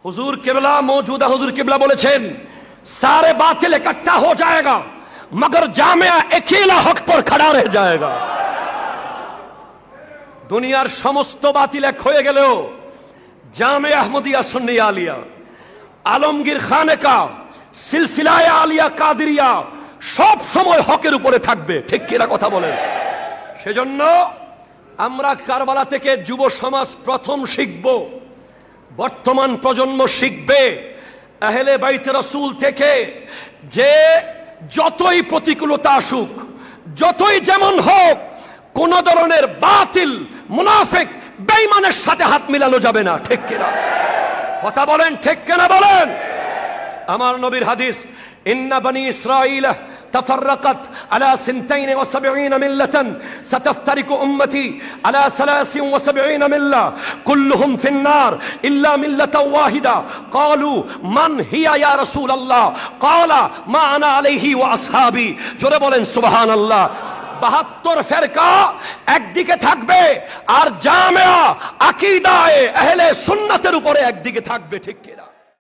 हुजूर किबला मौजूदा हुजूर किबला बोलेছেন सारे बातिल इकट्ठा हो जाएगा मगर जामिया अकेला हक पर खड़ा रह जाएगा। दुनियार समस्त बातिल एक হয়ে গেলেও জামিয়া আহমদিয়া সুন্নিয়া আলিয়া আলমগীর খানেকা সিলসিলায়ে আলিয়া কাদেরিয়া সব সময় হকের উপরে থাকবে। ঠিক কিনা কথা বলেন? সেজন্য আমরা কারবালা থেকে যুব সমাজ প্রথম শিখব, বর্তমান প্রজন্ম শিখবে আহলে বাইত রাসূল থেকে, যে যতই প্রতিকূলতা আসুক, যতই যেমন হোক, কোন ধরনের বাতিল মুনাফিক বেঈমানের সাথে হাত মিলানো যাবে না। ঠিক কিনা কথা বলেন? ঠিক কিনা বলেন? আমার নবীর হাদিস, ইন্না বনি ইসরাঈল تفرقت على 72 ملة ستفترق أمتي على 73 ملة كلهم في النار إلا ملة واحدة قالوا من هي يا رسول الله قال ما أنا عليه وأصحابي জোরে বলেন সুবহানাল্লাহ। 72 ফেরকা একদিকে থাকবে আর জামিয়া আকীদায়ে আহলে সুন্নাতের উপরে একদিকে থাকবে। ঠিক কিনা?